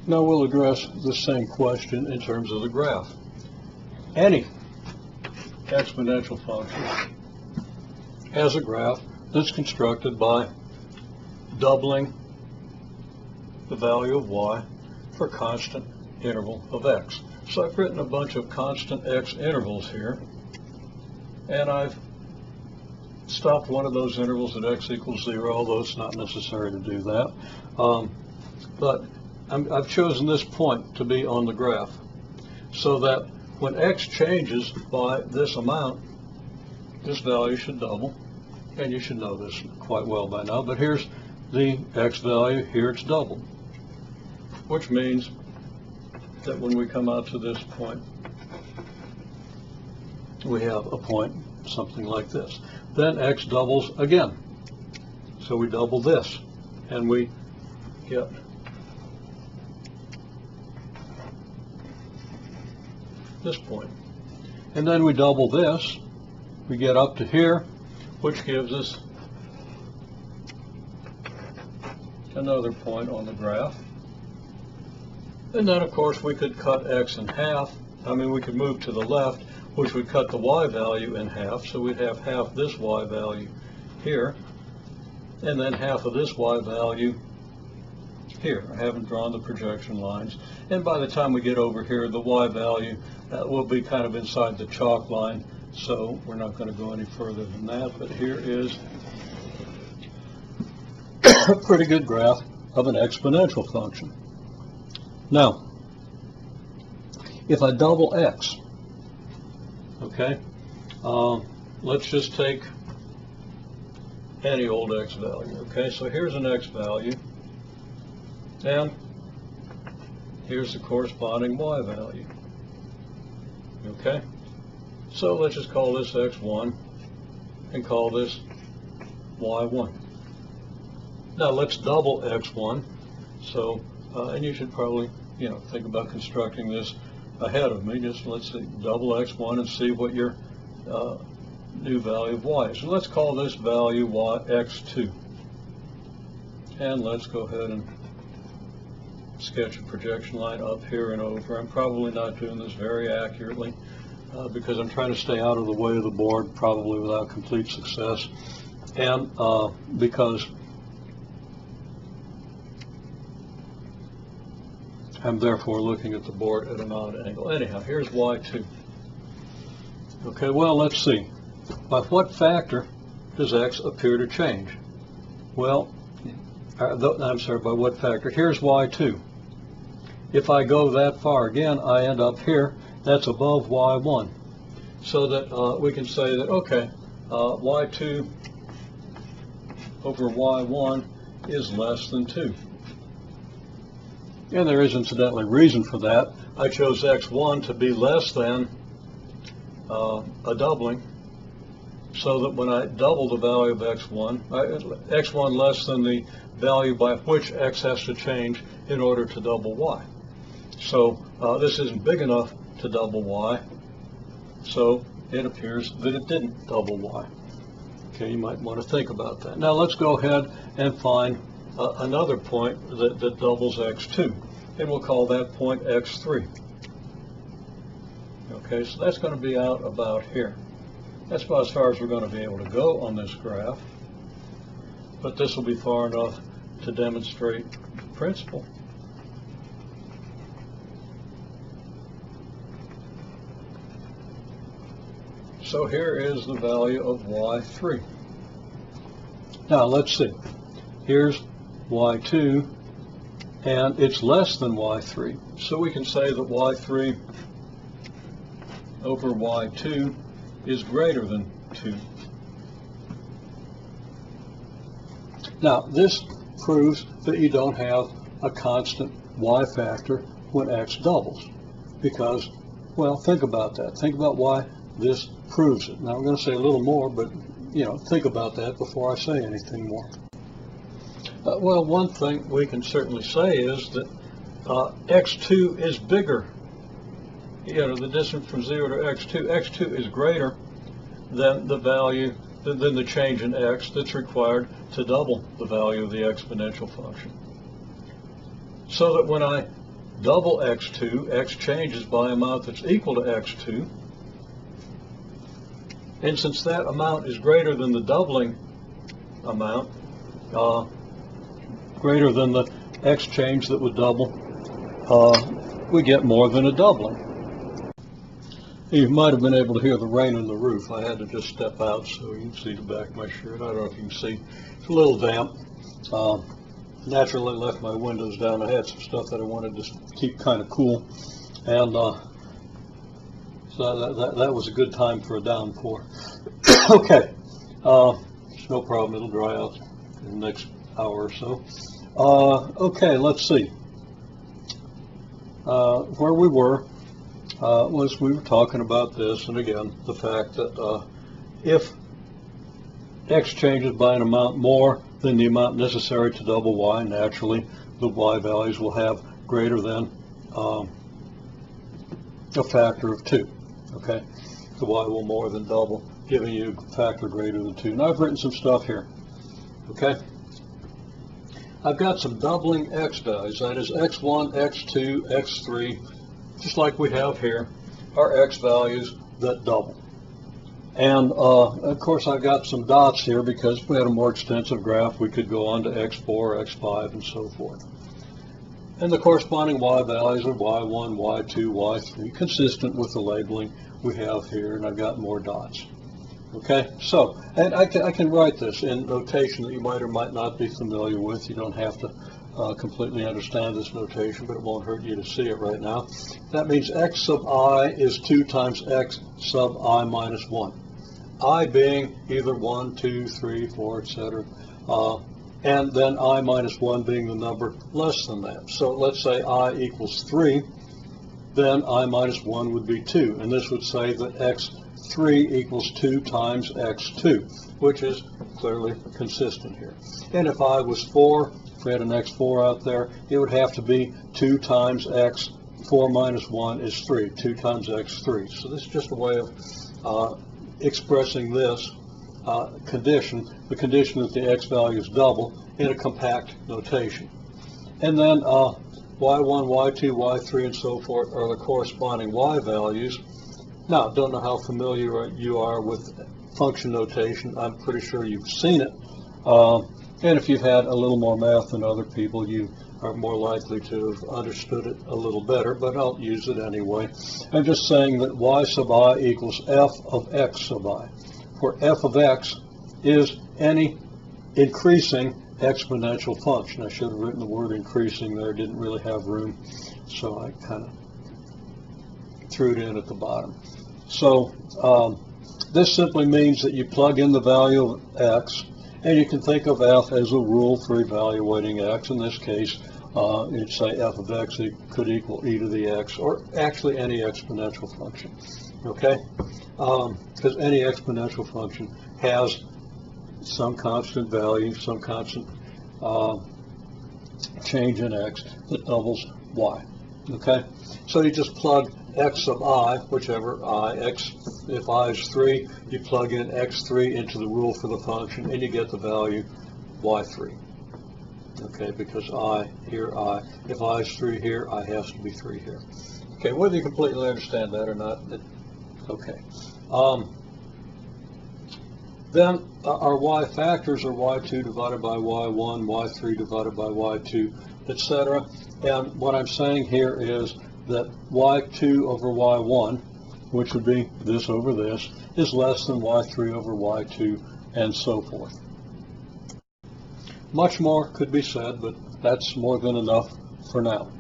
Now we'll address the same question in terms of the graph. Any exponential function has a graph that's constructed by doubling the value of y for constant interval of x. So I've written a bunch of constant x intervals here, and I've stopped one of those intervals at x equals 0, although it's not necessary to do that. But I've chosen this point to be on the graph so that when x changes by this amount, this value should double, and you should know this quite well by now, but here's the x value, here it's doubled, which means that when we come out to this point, we have a point something like this. Then x doubles again, so we double this, and we get this point. And then we double this, we get up to here, which gives us another point on the graph. And then, of course, we could cut x in half. We could move to the left, which would cut the y value in half. So we'd have half this y value here, and then half of this y value here. I haven't drawn the projection lines. And by the time we get over here, the y value will be kind of inside the chalk line. So we're not going to go any further than that. But here is a pretty good graph of an exponential function. Now, if I double x, okay, let's just take any old x value. Okay, so here's an x value, and here's the corresponding y value. Okay, so let's just call this x1 and call this y1. Now let's double x1. So, and you should probably, think about constructing this ahead of me. Just let's see, double x1 and see what your new value of y is. So let's call this value x2. And let's go ahead and sketch a projection line up here and over. I'm probably not doing this very accurately because I'm trying to stay out of the way of the board, probably without complete success, and because I'm therefore looking at the board at an odd angle. Anyhow, here's y2. Okay, well, let's see. By what factor does x appear to change? Well, I'm sorry, by what factor? Here's y2. If I go that far again, I end up here. That's above y1. So that we can say that, okay, y2 over y1 is less than 2. And there is incidentally reason for that. I chose x1 to be less than a doubling, so that when I double the value of x1, x1 less than the value by which x has to change in order to double y. So this isn't big enough to double y, so it appears that it didn't double y. Okay, you might want to think about that. Now let's go ahead and find another point that doubles x2, and we'll call that point x3. Okay, so that's going to be out about here. That's about as far as we're going to be able to go on this graph, but this will be far enough to demonstrate the principle. So here is the value of y3. Now let's see. Here's y2, and it's less than y3. So we can say that y3 over y2 is greater than 2. Now this proves that you don't have a constant y factor when x doubles, because, well, think about that. Think about why this proves it. Now I'm going to say a little more, but think about that before I say anything more. Well, one thing we can certainly say is that x2 is bigger. The distance from 0 to x2 is greater than the value, than the change in x that's required to double the value of the exponential function. So that when I double x2, x changes by an amount that's equal to x2. And since that amount is greater than the doubling amount, greater than the x change that would double, we get more than a doubling. You might have been able to hear the rain on the roof. I had to just step out so you can see the back of my shirt. I don't know if you can see. It's a little damp. Naturally left my windows down. I had some stuff that I wanted to keep kind of cool. And so that was a good time for a downpour. Okay. It's no problem. It'll dry out in the next hour or so. Okay, let's see. Where we were was we were talking about this, and again, the fact that if x changes by an amount more than the amount necessary to double y, naturally the y values will have greater than a factor of 2. Okay, the y will more than double, giving you a factor greater than 2. Now I've written some stuff here. Okay, I've got some doubling x values, that is x1, x2, x3, just like we have here, are x values that double. And of course I've got some dots here because if we had a more extensive graph we could go on to x4, x5, and so forth. And the corresponding y values are y1, y2, y3, consistent with the labeling we have here, and I've got more dots. Okay, so, and I can write this in notation that you might or might not be familiar with. You don't have to completely understand this notation, but it won't hurt you to see it right now. That means x sub I is 2 times x sub I minus 1. I being either 1, 2, 3, 4, etc. And then I minus 1 being the number less than that. So let's say I equals 3, then I minus 1 would be 2. And this would say that x3 equals 2 times x2, which is clearly consistent here. And if I was 4, if we had an x4 out there, it would have to be 2 times x. 4 minus 1 is 3. 2 times x3. So this is just a way of expressing this condition, the condition that the x values double, in a compact notation. And then y1, y2, y3, and so forth are the corresponding y values. Now, don't know how familiar you are with function notation. I'm pretty sure you've seen it. And if you've had a little more math than other people, you are more likely to have understood it a little better, but I'll use it anyway. I'm just saying that y sub I equals f of x sub I, where f of x is any increasing exponential function. I should have written the word increasing there, didn't really have room, so I kind of threw it in at the bottom. So this simply means that you plug in the value of x, and you can think of f as a rule for evaluating x. In this case, you'd say f of x could equal e to the x, or actually any exponential function. Okay? Because any exponential function has some constant value, some constant change in x that doubles y. Okay? So you just plug x sub I, whichever I, x, if I is 3, you plug in x3 into the rule for the function, and you get the value y3. Okay, because I, here I, if I is 3 here, I has to be 3 here. Okay, whether you completely understand that or not, okay. Then our y factors are y2 divided by y1, y3 divided by y2, etc. And what I'm saying here is that y2 over y1, which would be this over this, is less than y3 over y2, and so forth. Much more could be said, but that's more than enough for now.